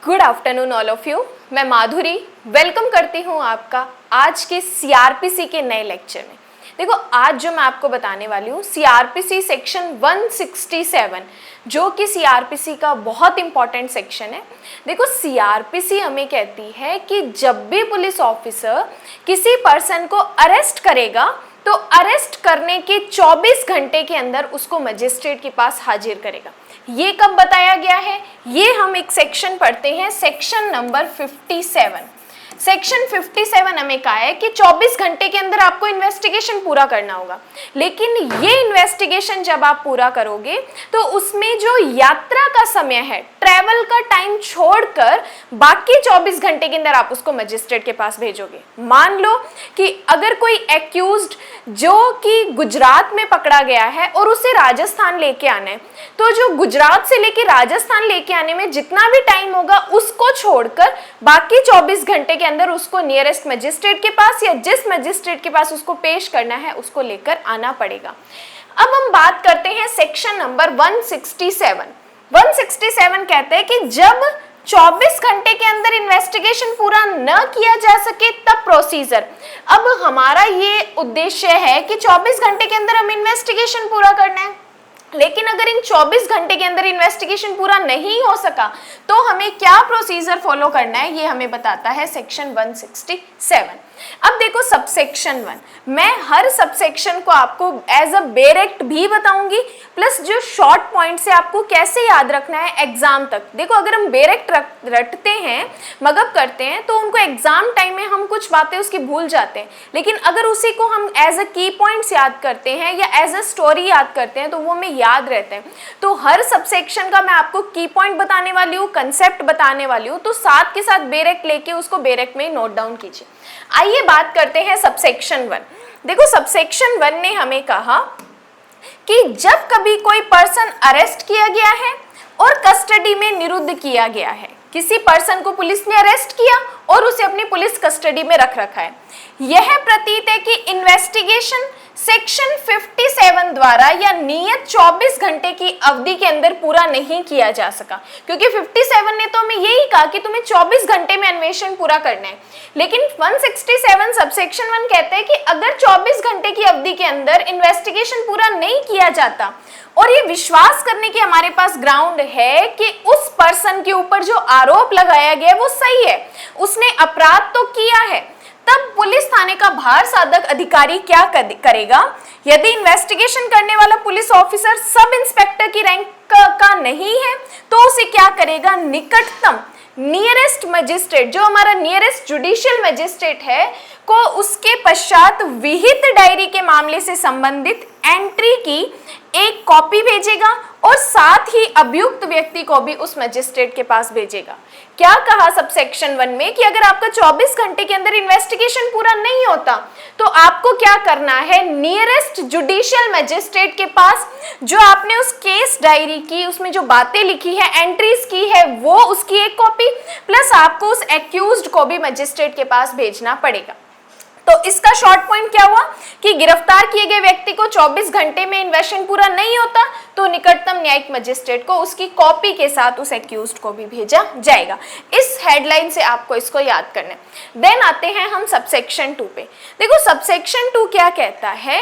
Good afternoon all of you. मैं माधुरी welcome करती हूँ आपका आज के सीआरपीसी के नए लेक्चर में। देखो आज जो मैं आपको बताने वाली हूँ सीआरपीसी सेक्शन 167 जो कि सीआरपीसी का बहुत इंपॉर्टेंट सेक्शन है। देखो सीआरपीसी हमें कहती है कि जब भी पुलिस ऑफिसर किसी पर्सन को अरेस्ट करेगा तो अरेस्ट करने के 24 घंटे के अंदर उसको मजिस्ट्रेट के पास हाजिर करेगा। ये कब बताया गया है? ये हम एक सेक्शन पढ़ते हैं, सेक्शन नंबर 57। सेक्शन 57 हमें कहा है कि 24 घंटे के अंदर आपको इन्वेस्टिगेशन पूरा करना होगा, लेकिन ये इन्वेस्टिगेशन जब आप पूरा करोगे तो उसमें जो यात्रा का समय है, ट्रैवल का टाइम छोड़कर बाकी 24 घंटे के अंदर आप उसको मजिस्ट्रेट के पास भेजोगे। मान लो कि अगर कोई एक्यूज्ड जो कि गुजरात में पकड़ा गया है और उसे राजस्थान लेके आना है, तो जो गुजरात से लेके राजस्थान लेके आने में जितना भी टाइम होगा उसको छोड़कर बाकी 24 घंटे के अंदर उसको नियरेस्ट मजिस्ट्रेट के पास या जिस मजिस्ट्रेट के पास उसको पेश करना है उसको लेकर आना पड़ेगा। अब हम बात करते हैं सेक्शन नंबर 167। 167 कहते हैं कि जब 24 घंटे के अंदर इन्वेस्टिगेशन पूरा न किया जा सके तब प्रोसीजर। अब हमारा ये उद्देश्य है कि 24 घंटे के अंदर हम इन्वेस्टिगेशन पूरा करना है, लेकिन अगर इन 24 घंटे के अंदर इन्वेस्टिगेशन पूरा नहीं हो सका तो हमें क्या प्रोसीजर फॉलो करना है, ये हमें बताता है सेक्शन 167। अब देखो सबसेक्शन 1, मैं हर सबसेक्शन को आपको एज अ बेरेक्ट भी बताऊंगी, प्लस जो शॉर्ट पॉइंट से आपको कैसे याद रखना है एग्जाम तक। देखो अगर हम बेरेक्ट रटते हैं, मगअप करते हैं, तो उनको एग्जाम टाइम में हम कुछ बातें उसकी भूल जाते हैं, लेकिन अगर उसी को हम एज अ की पॉइंट्स याद करते हैं या एज अ स्टोरी याद करते हैं तो वो हमें याद रहते हैं। तो हर सबसेक्शन का मैं आपको की पॉइंट बताने वाली हूँ, कंसेप्ट बताने वाली हूँ, तो साथ के साथ बेरेक्ट लेके उसको बेरेक्ट में नोट डाउन कीजिए। आइए बात करते हैं सबसेक्शन 1। देखो सबसेक्शन 1 ने हमें कहा कि जब कभी कोई पर्सन अरेस्ट किया गया है और कस्टडी में निरुद्ध किया गया है, किसी पर्सन को पुलिस ने अरेस्ट किया और उसे अपनी पुलिस कस्टडी में रख रखा है, यह प्रतीत है कि इन्वेस्टिगेशन सेक्शन 57 द्वारा या नियत 24 घंटे की अवधि के अंदर पूरा नहीं किया जा सका, क्योंकि 57 ने तो हमें यही कहा कि तुम्हें 24 घंटे में अन्वेषण पूरा करना है, लेकिन 167 सबसेक्शन 1 कहते हैं कि अगर 24 घंटे की अवधि के अंदर इन्वेस्टिगेशन पूरा नहीं किया जाता और ये विश्वास करने की हमारे पास ग्राउंड है कि उस पर्सन के ऊपर जो आरोप लगाया गया है वो सही है, उसने अपराध तो किया है, तब पुलिस थाने का भार साधक अधिकारी क्या करेगा? यदि इन्वेस्टिगेशन करने वाला पुलिस ऑफिसर सब इंस्पेक्टर की रैंक का नहीं है तो उसे क्या करेगा? निकटतम नियरेस्ट मजिस्ट्रेट, जो हमारा नियरेस्ट जुडिशियल मजिस्ट्रेट है, को उसके पश्चात विहित डायरी के मामले से संबंधित एंट्री की एक कॉपी भेजेगा और साथ ही अभियुक्त व्यक्ति को भी उस मजिस्ट्रेट के पास भेजेगा। क्या कहा सबसेक्शन 1 में कि अगर आपका 24 घंटे के अंदर इन्वेस्टिगेशन पूरा नहीं होता तो आपको क्या करना है? नियरेस्ट जुडिशियल मजिस्ट्रेट के पास जो आपने उस केस डायरी की, उसमें जो बातें लिखी है, एंट्रीज की है, वो उसकी एक कॉपी, प्लस आपको उस एक्यूज्ड को भी मजिस्ट्रेट के पास भेजना पड़ेगा। तो इसका शॉर्ट पॉइंट क्या हुआ कि गिरफ्तार किए गए व्यक्ति को 24 घंटे में इन्वेस्टिगेशन पूरा नहीं होता तो निकटतम न्यायिक मजिस्ट्रेट को उसकी कॉपी के साथ उस एक्यूज्ड को भी भेजा जाएगा। इस हेडलाइन से आपको इसको याद करना है। देन आते हैं हम सबसेक्शन 2 पे। देखो सबसेक्शन 2 क्या कहता है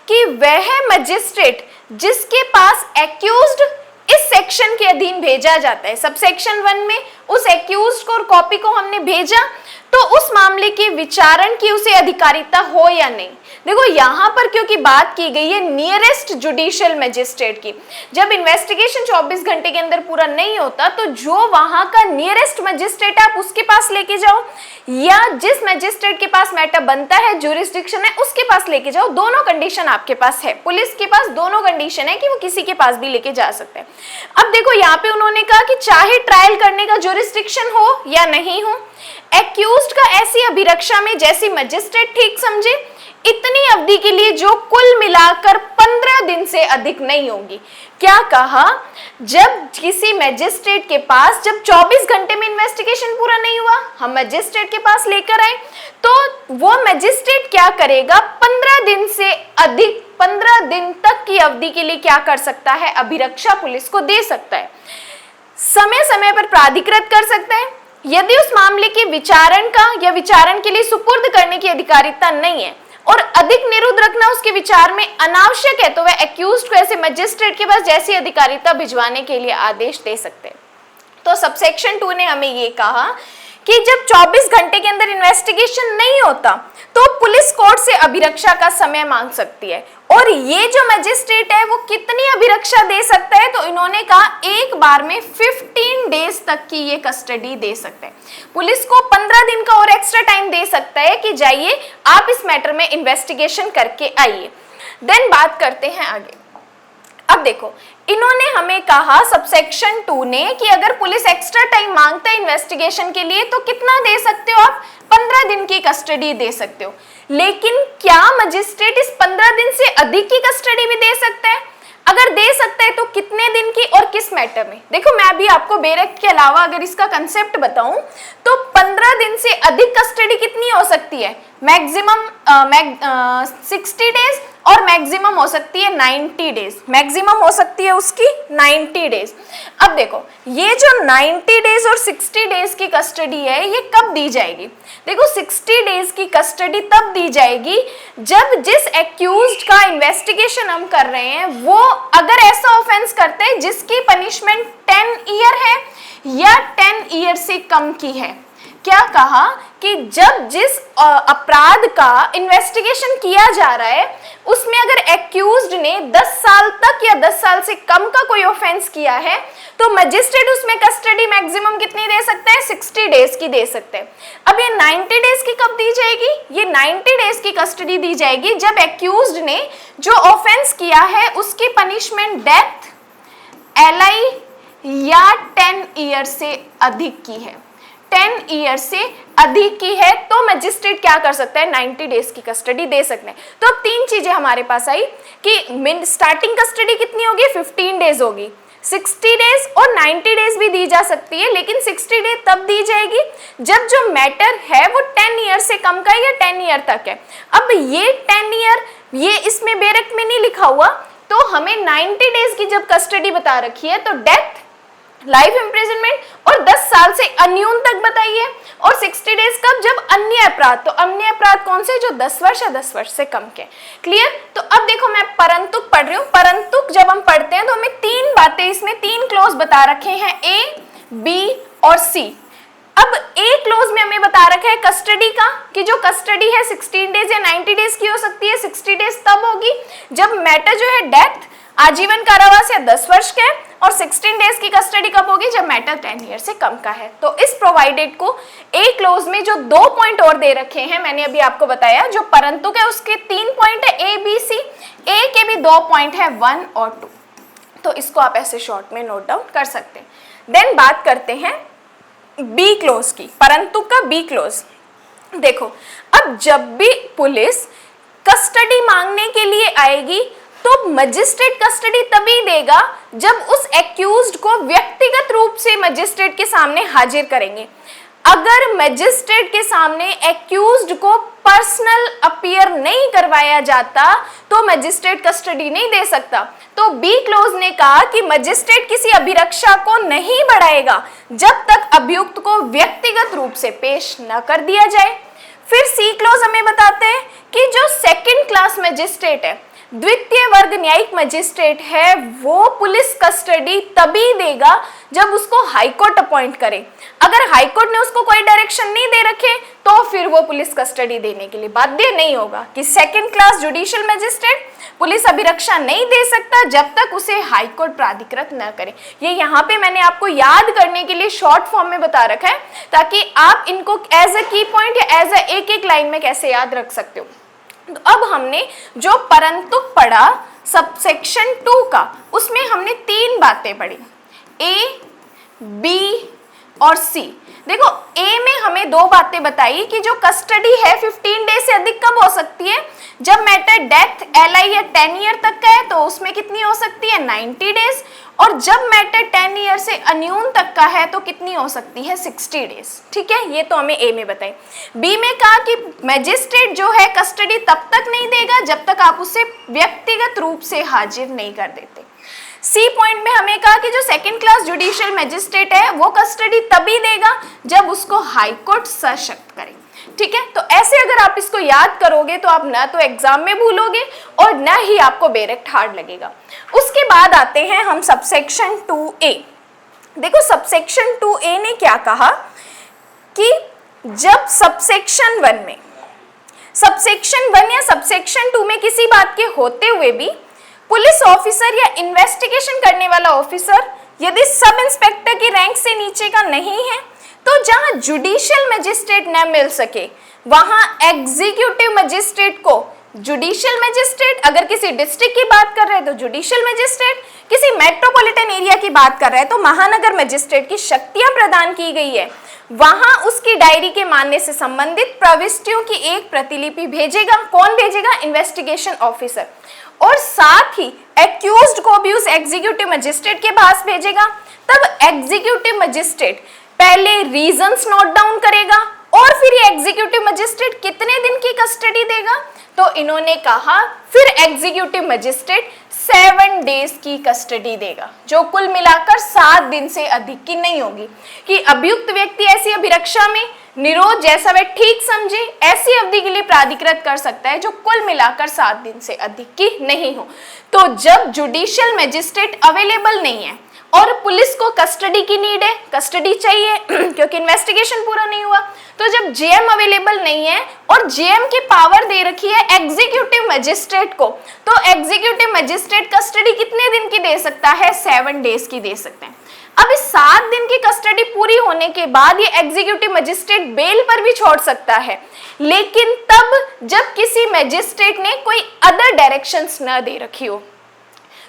कि वह मजिस्ट्रेट जिसके पास एक्यूज्ड इस सेक्शन के अधीन भेजा जाता है, सबसेक्शन 1 में उस एक्यूज्ड को और कॉपी को हमने भेजा तो उस मामले की विचारण की उसे अधिकारिता हो या नहीं। देखो यहाँ पर क्योंकि बात की गई है नियरेस्ट जुडिशियल मजिस्ट्रेट की, जब इन्वेस्टिगेशन 24 घंटे के अंदर पूरा नहीं होता तो जो वहां का नियरेस्ट मजिस्ट्रेट है आप उसके पास लेके जाओ या जिस मजिस्ट्रेट के पास मैटर बनता है, ज्यूरिसडिक्शन है, उसके पास लेके जाओ। दोनों कंडीशन आपके पास है, पुलिस के पास दोनों कंडीशन है कि वो किसी के पास भी लेके जा सकते हैं। अब देखो यहाँ पे उन्होंने कहा कि चाहे ट्रायल करने का ज्यूरिसडिक्शन हो या नहीं हो, एक्यूज्ड का ऐसी अभिरक्षा में जैसी मजिस्ट्रेट ठीक समझे इतनी अवधि के लिए जो कुल मिलाकर 15 दिन से अधिक नहीं होगी। क्या कहा? जब किसी मजिस्ट्रेट के पास जब 24 घंटे में इन्वेस्टिगेशन पूरा नहीं हुआ, हम मजिस्ट्रेट के पास लेकर आए तो वो मजिस्ट्रेट क्या करेगा? 15 दिन से अधिक 15 दिन तक की अवधि के लिए क्या कर सकता है? अभिरक्षा पुलिस को दे सकता है। समय समय पर प्राधिकृत कर सकता है यदि उस मामले के विचारण का या विचारण के लिए सुपुर्द करने की अधिकारिता नहीं है और अधिक निरुद्ध रखना उसके विचार में अनावश्यक है, तो वह एक्यूज्ड को ऐसे मजिस्ट्रेट के पास जैसी अधिकारिता भिजवाने के लिए आदेश दे सकते हैं। तो सबसेक्शन 2 ने हमें ये कहा कि जब 24 घंटे के अंदर इन्वेस्टिगेशन नहीं होता तो पुलिस कोर्ट से अभिरक्षा का समय मांग सकती है, और ये जो मजिस्ट्रेट है वो कितनी अभिरक्षा दे सकता है, तो इन्होंने कहा एक बार में 15 डेज तक की ये कस्टडी दे सकते हैं। पुलिस को 15 दिन का और एक्स्ट्रा टाइम दे सकता है कि जाइए आप इस मैटर में इन्वेस्टिगेशन करके आइए। देन बात करते हैं आगे। अब देखो, इन्होंने हमें कहा सबसेक्शन 2 ने कि अगर पुलिस एक्स्ट्रा टाइम मांगता है इन्वेस्टिगेशन के लिए तो कितना दे सकते हो आप, 15 दिन की कस्टडी दे सकते हो। लेकिन क्या मजिस्ट्रेट इस 15 दिन से अधिक की कस्टडी भी दे सकता है? अगर दे सकता है तो कितने दिन की और किस मैटर में? देखो, मैं भी आपको बेरेक के अलावा अगर इसका कंसेप्ट बताऊं तो 15 दिन से अधिक कस्टडी कितनी हो सकती है? मैक्सिमम 60 डेज और मैक्सिमम हो सकती है 90 डेज। मैक्सिमम हो सकती है उसकी 90 डेज। अब देखो, ये जो 90 डेज और 60 डेज की कस्टडी है ये कब दी जाएगी? देखो, 60 डेज की कस्टडी तब दी जाएगी जब जिस एक्यूज्ड का इन्वेस्टिगेशन हम कर रहे हैं वो अगर ऐसा ऑफेंस करते हैं जिसकी पनिशमेंट 10 ईयर है या 10 ईयर से कम की है। क्या कहा कि जब जिस अपराध का इन्वेस्टिगेशन किया जा रहा है उसमें अगर एक्यूज्ड ने 10 साल तक या 10 साल से कम का कोई ऑफेंस किया है तो मजिस्ट्रेट उसमें कस्टडी मैक्सिमम कितनी दे सकता है? 60 डेज की दे सकते हैं। अब ये 90 डेज की कब दी जाएगी? ये 90 डेज की कस्टडी दी जाएगी जब एक्यूज्ड ने जो ऑफेंस किया है उसकी पनिशमेंट डेथ, LI या 10 ईयर से अधिक की है। 10 ईयर से अधिक की है तो मजिस्ट्रेट क्या कर सकता है? 90 डेज की कस्टडी दे सकते हैं। तो अब 3 चीजें हमारे पास आई कि स्टार्टिंग कस्टडी कितनी होगी? 15 डेज होगी, 60 डेज और 90 डेज भी दी जा सकती है, लेकिन 60 डेज तब दी जाएगी जब जो मैटर है वो 10 ईयर से कम का या 10 ईयर तक है। अब ये 10 ईयर ये इसमें बेरक में नहीं लिखा हुआ, तो हमें 90 डेज की जब कस्टडी बता रखी है तो डेथ, लाइफ इम्प्रिजनमेंट और 10 साल से अन्यून तक बताइए, और 60 डेज कब? जब अन्य अपराध। तो अन्य अपराध कौन से? जो 10 वर्ष या 10 वर्ष से कम के। क्लियर? तो अब देखो, मैं परंतुक पढ़ रही हूँ। परंतुक जब हम पढ़ते हैं तो हमें 3 बातें, इसमें 3 क्लॉज बता रखे हैं, A, B और C। अब A क्लॉज में हमें बता रखा है कस्टडी का कि जो कस्टडी है 16 डेज या 90 डेज की हो सकती है। 60 डेज तब होगी जब मैटर जो है डेथ, आजीवन कारावास या 10 वर्ष का है, और 16 डेज की कस्टडी कब होगी? जब मैटर 10 ईयर से कम का है। तो इस प्रोवाइडेड को ए क्लोज में जो 2 पॉइंट और दे रखे हैं, मैंने अभी आपको बताया, जो परंतुक है उसके 3 पॉइंट है A, B, C, ए के भी 2 पॉइंट है 1 और 2। तो इसको आप ऐसे शॉर्ट में नोट डाउन कर सकते हैं। देन बात करते हैं बी क्लोज की, परंतुक का बी क्लोज। देखो, अब जब भी पुलिस कस्टडी मांगने के लिए आएगी तो मजिस्ट्रेट कस्टडी तभी देगा जब उस एक्यूज्ड को व्यक्तिगत रूप से मजिस्ट्रेट के सामने हाजिर करेंगे। अगर मजिस्ट्रेट के सामने एक्यूज्ड को पर्सनल अपीयर नहीं करवाया जाता तो मजिस्ट्रेट कस्टडी नहीं दे सकता। तो बी क्लोज ने कहा कि मजिस्ट्रेट किसी अभिरक्षा को नहीं बढ़ाएगा जब तक अभियुक्त को व्यक्तिगत रूप से पेश न कर दिया जाए। फिर सी क्लोज हमें बताते हैं कि जो सेकंड क्लास मजिस्ट्रेट है, द्वितीय वर्ग न्यायिक मजिस्ट्रेट है, वो पुलिस कस्टडी तभी देगा जब उसको हाईकोर्ट अपॉइंट करे। अगर हाईकोर्ट ने उसको कोई डायरेक्शन नहीं दे रखे तो फिर वो पुलिस कस्टडी देने के लिए बाध्य नहीं होगा कि second class judicial magistrate police अभिरक्षा नहीं दे सकता जब तक उसे हाईकोर्ट प्राधिकृत न करे। ये यहाँ पे मैंने आपको याद करने के लिए शॉर्ट फॉर्म में बता रखा है ताकि आप इनको एज ए की पॉइंट या एज ए एक एक लाइन में कैसे याद रख सकते हो। तो अब हमने जो परंतुक पढ़ा सबसेक्शन 2 का, उसमें हमने 3 बातें पढ़ी, ए, बी और सी। देखो, ए में हमें 2 बातें बताई कि जो कस्टडी है 15 डेज से अधिक कब हो सकती है? जब मैटर डेथ, LI या 10 ईयर तक का है तो उसमें कितनी हो सकती है? 90 डेज। और जब मैटर 10 ईयर से अन्यून तक का है तो कितनी हो सकती है? 60 डेज। ठीक है, ये तो हमें ए में बताई। बी में कहा कि मैजिस्ट्रेट जो है कस्टडी तब तक नहीं देगा जब तक आप उसे व्यक्तिगत रूप से हाजिर नहीं कर देते। सी पॉइंट में हमें कहा कि जो सेकंड क्लास जुडिशियल मैजिस्ट्रेट है वो कस्टडी तभी देगा जब उसको हाई कोर्ट सशक्त करे। ठीक है, तो ऐसे अगर आप इसको याद करोगे तो आप ना तो एग्जाम में भूलोगे और ना ही आपको बेरेक्ट हार्ड लगेगा। उसके बाद आते हैं हम सबसेक्शन 2A। देखो सबसेक्शन 2A ने क्या कहा कि जब सबसेक्शन 1 में, सबसेक्शन 1 या सबसेक्शन 2 में किसी बात के होते हुए भी पुलिस ऑफिसर या इन्वेस्टिगेशन करने वाला ऑफिसर यदि सब इंस्पेक्टर की रैंक से नीचे का नहीं है तो जहां जुडिशियल मजिस्ट्रेट न मिल सके वहां एग्जीक्यूटिव मजिस्ट्रेट को जुडिशियल मजिस्ट्रेट, अगर किसी डिस्ट्रिक्ट की बात कर रहे हैं तो जुडिशियल मजिस्ट्रेट, किसी मेट्रोपॉलिटन एरिया की बात कर रहे हैं तो महानगर मजिस्ट्रेट की शक्तियां प्रदान की गई है। वहां उसकी डायरी के मानने से संबंधित प्रविष्टियों की एक प्रतिलिपि भेजेगा। कौन भेजेगा? Investigation officer. और साथ ही एक्यूज्ड को भी उस एग्जीक्यूटिव मजिस्ट्रेट के पास भेजेगा। तब एग्जीक्यूटिव मजिस्ट्रेट पहले रीजंस नोट डाउन करेगा और फिर ये एग्जीक्यूटिव मजिस्ट्रेट कितने दिन की कस्टडी देगा? तो इन्होंने कहा फिर एग्जीक्यूटिव मजिस्ट्रेट 7 डेज की कस्टडी देगा, जो कुल मिलाकर 7 दिन से अधिक की नहीं होगी। कि अभियुक्त व्यक्ति ऐसी अभिरक्षा में निरोध जैसा वह ठीक समझे ऐसी अवधि के लिए प्राधिकृत कर सकता है जो कुल मिलाकर 7 दिन से अधिक की नहीं हो। तो जब जुडिशियल मजिस्ट्रेट अवेलेबल नहीं है और पुलिस को कस्टडी की नीड है, कस्टडी चाहिए क्योंकि इन्वेस्टिगेशन पूरा नहीं हुआ, तो जब जेएम अवेलेबल नहीं है और जेएम की पावर दे रखी है एग्जीक्यूटिव मजिस्ट्रेट को, तो एग्जीक्यूटिव मजिस्ट्रेट कस्टडी कितने दिन की दे सकता है? 7 डेज की दे सकते हैं। अब इस 7 दिन की कस्टडी पूरी होने के बाद ये एग्जीक्यूटिव मजिस्ट्रेट बेल पर भी छोड़ सकता है, लेकिन तब जब किसी मजिस्ट्रेट ने कोई अदर डायरेक्शंस न दे रखी हो।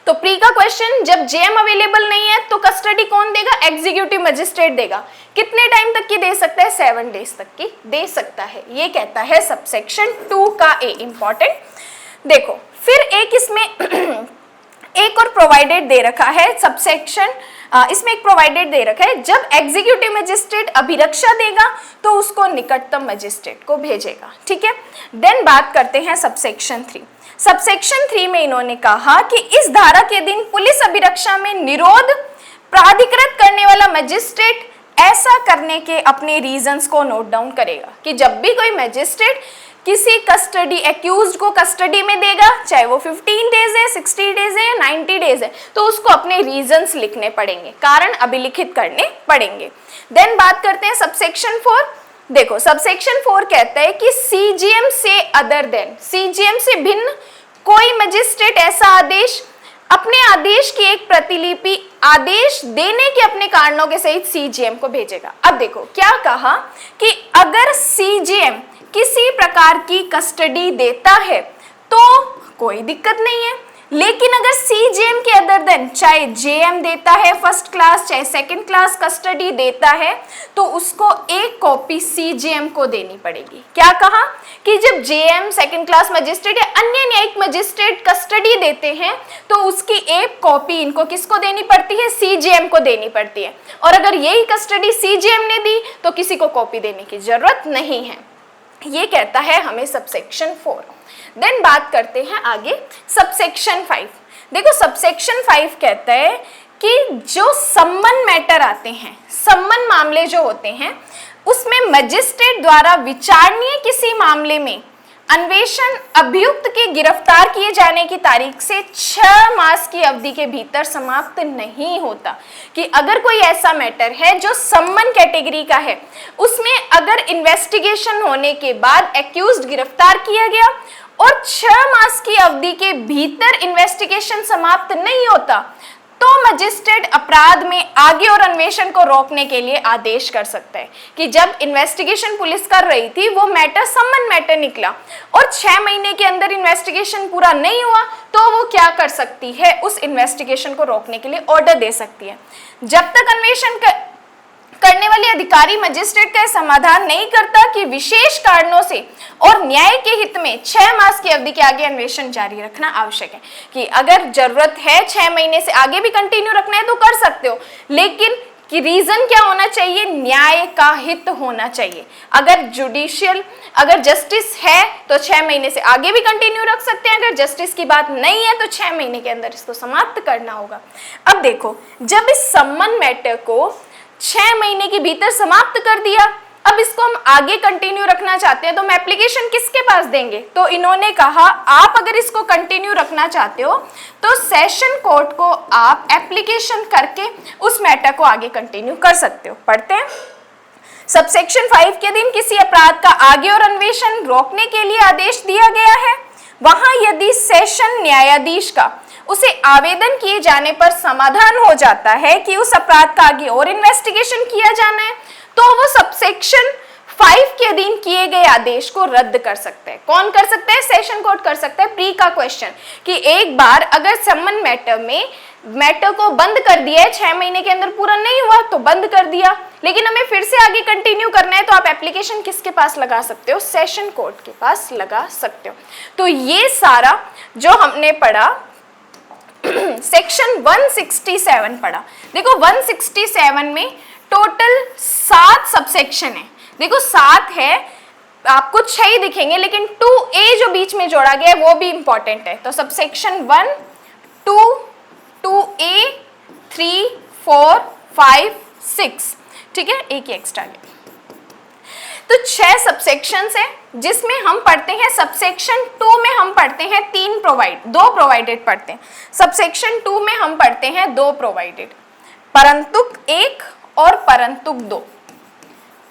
तो प्री का क्वेश्चन, जब जेएम अवेलेबल नहीं है तो कस्टडी कौन देगा? एग्जीक्यूटिव मजिस्ट्रेट देगा। कितने टाइम तक की दे सकता है? 7 डेज तक की दे सकता है। ये कहता है सबसेक्शन 2 का ए। इंपॉर्टेंट देखो, फिर एक इसमें एक और प्रोवाइडेड दे रखा है सबसेक्शन, इसमें एक प्रोवाइडेड दे रखा है, जब एग्जीक्यूटिव मजिस्ट्रेट अभिरक्षा देगा तो उसको निकटतम मजिस्ट्रेट को भेजेगा। ठीक है, देन बात करते हैं सबसेक्शन 3। सबसेक्शन 3 में इन्होंने कहा कि इस धारा के दिन पुलिस अभिरक्षा में निरोध प्राधिकृत करने वाला मजिस्ट्रेट ऐसा करने के अपने रीजंस को नोट डाउन करेगा। कि जब भी कोई मजिस्ट्रेट किसी कस्टडी एक्यूज्ड को कस्टडी में देगा, चाहे वो 15 डेज है, 60 डेज है या 90 डेज है, तो उसको अपने रीजंस लिखने पड़ेंगे, कारण अभिलिखित करने पड़ेंगे। देन बात करते हैं सबसेक्शन 4। देखो सबसेक्शन 4 कहता है कि सीजीएम से अदर देन, सीजीएम से भिन्न कोई मजिस्ट्रेट ऐसा आदेश अपने आदेश की एक प्रतिलिपि आदेश देने के अपने कारणों के सहित सीजीएम को भेजेगा। अब देखो क्या कहा कि अगर सीजीएम किसी प्रकार की कस्टडी देता है तो कोई दिक्कत नहीं है, लेकिन अगर सीजीएम के अदर देन, चाहे जेएम देता है फर्स्ट क्लास चाहे सेकंड क्लास कस्टडी देता है, तो उसको एक कॉपी सीजीएम को देनी पड़ेगी। क्या कहा कि जब जेएम सेकंड क्लास मजिस्ट्रेट या अन्य न्यायिक मजिस्ट्रेट कस्टडी देते हैं तो उसकी एक कॉपी इनको किसको देनी पड़ती है? सीजीएम को देनी पड़ती है। और अगर यही कस्टडी सीजीएम ने दी तो किसी को कॉपी देने की जरूरत नहीं है। ये कहता है हमें सबसेक्शन 4। देन बात करते हैं आगे सबसेक्शन 5। देखो सबसेक्शन 5 कहता है कि जो सम्मन मैटर आते हैं, सम्मन मामले जो होते हैं, उसमें मजिस्ट्रेट द्वारा विचारणीय किसी मामले में अन्वेषण अभियुक्त के गिरफ्तार किए जाने की तारीख से 6 मास की अवधि के भीतर समाप्त नहीं होता। कि अगर कोई ऐसा मैटर है जो सम्मन कैटेगरी का है, उसमें अगर इन्वेस्टिगेशन होने के बाद एक्यूज्ड गिरफ्तार किया गया और 6 मास की अवधि के भीतर इन्वेस्टिगेशन समाप्त नहीं होता, तो मजिस्ट्रेट अपराध में आगे और अन्वेषण को रोकने के लिए आदेश कर सकता है। कि जब इन्वेस्टिगेशन पुलिस कर रही थी वो मैटर सम्मन मैटर निकला और 6 महीने के अंदर इन्वेस्टिगेशन पूरा नहीं हुआ, तो वो क्या कर सकती है? उस इन्वेस्टिगेशन को रोकने के लिए ऑर्डर दे सकती है। जब तक अन्वेषण करने वाले अधिकारी मजिस्ट्रेट का समाधान नहीं करता कि विशेष कारणों से और न्याय के हित में 6 मास की अवधि के आगे अन्वेषण जारी रखना आवश्यक है। कि अगर जरूरत है 6 महीने से आगे भी कंटिन्यू रखना है तो कर सकते हो, लेकिन कि रीजन क्या होना चाहिए, न्याय का हित होना चाहिए। अगर जस्टिस है तो 6 महीने से आगे भी कंटिन्यू रख सकते हैं, अगर जस्टिस की बात नहीं है तो 6 महीने के अंदर इसको समाप्त करना होगा। अब देखो, जब इस सम्मन मैटर को 6 महीने के भीतर समाप्त कर दिया, अब इसको हम आगे कंटिन्यू रखना चाहते हैं तो हम एप्लीकेशन किसके पास देंगे? तो इन्होंने कहा आप अगर इसको कंटिन्यू रखना चाहते हो तो सेशन कोर्ट को आप एप्लीकेशन करके उस मैटर को आगे कंटिन्यू कर सकते हो। पढ़ते हैं। सबसेक्शन 5 के दिन किसी अपराध का आगे और अन्वेषण रोकने के लिए आदेश दिया गया है, वहां यदि सेशन न्यायाधीश का उसे आवेदन किए जाने पर समाधान हो जाता है कि उस अपराध का आगे और इन्वेस्टिगेशन किया जाना है, तो वो सबसेक्शन 5 के अधीन किए गए आदेश को रद्द कर सकते हैं। कौन कर सकते हैं? सेशन कोर्ट कर सकता है। प्री का क्वेश्चन कि एक बार अगर सम्मन मैटर को बंद कर दिया है, 6 महीने के अंदर पूरा नहीं हुआ तो बंद कर दिया, लेकिन हमें फिर से आगे कंटिन्यू करना है, तो आप एप्लीकेशन किसके पास लगा सकते हो? सेशन कोर्ट के पास लगा सकते हो। तो ये सारा जो हमने पढ़ा सेक्शन 167 पढ़ा। देखो 167 में टोटल 7 सबसेक्शन है। देखो 7 है, आपको 6 ही दिखेंगे, लेकिन 2A जो बीच में जोड़ा गया है वो भी इंपॉर्टेंट है। तो सबसेक्शन 1, 2, 2A, 3, 4, 5, 6, ठीक है, एक ही एक्स्ट्रा गया। तो 6 सबसेक्शंस है जिसमें हम पढ़ते हैं सबसेक्शन 2 में हम पढ़ते हैं 2 प्रोवाइडेड पढ़ते हैं। सबसेक्शन 2 में हम पढ़ते हैं 2 प्रोवाइडेड, परंतुक 1 और परंतुक 2,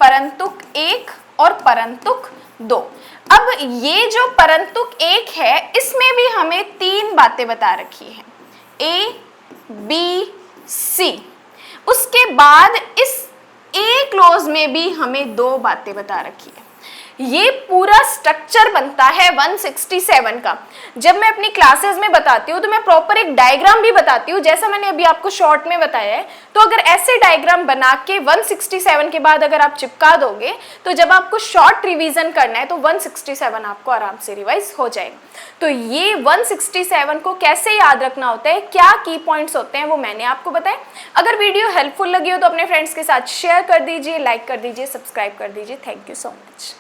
परंतुक 1 और परंतुक 2। अब ये जो परंतुक 1 है इसमें भी हमें 3 बातें बता रखी हैं, A, B, C। उसके बाद इस A क्लॉज में भी हमें 2 बातें बता रखी है। ये पूरा स्ट्रक्चर बनता है 167 का। जब मैं अपनी क्लासेस में बताती हूँ तो मैं प्रॉपर एक डायग्राम भी बताती हूँ, जैसा मैंने अभी आपको शॉर्ट में बताया है। तो अगर ऐसे डायग्राम बना के 167 के बाद अगर आप चिपका दोगे तो जब आपको शॉर्ट रिवीजन करना है तो 167 आपको आराम से रिवाइज हो जाएगा। तो ये 167 को कैसे याद रखना होता है, क्या की पॉइंट्स होते हैं, वो मैंने आपको बताया। अगर वीडियो हेल्पफुल लगी हो तो अपने फ्रेंड्स के साथ शेयर कर दीजिए, लाइक कर दीजिए, सब्सक्राइब कर दीजिए। Thank you so much.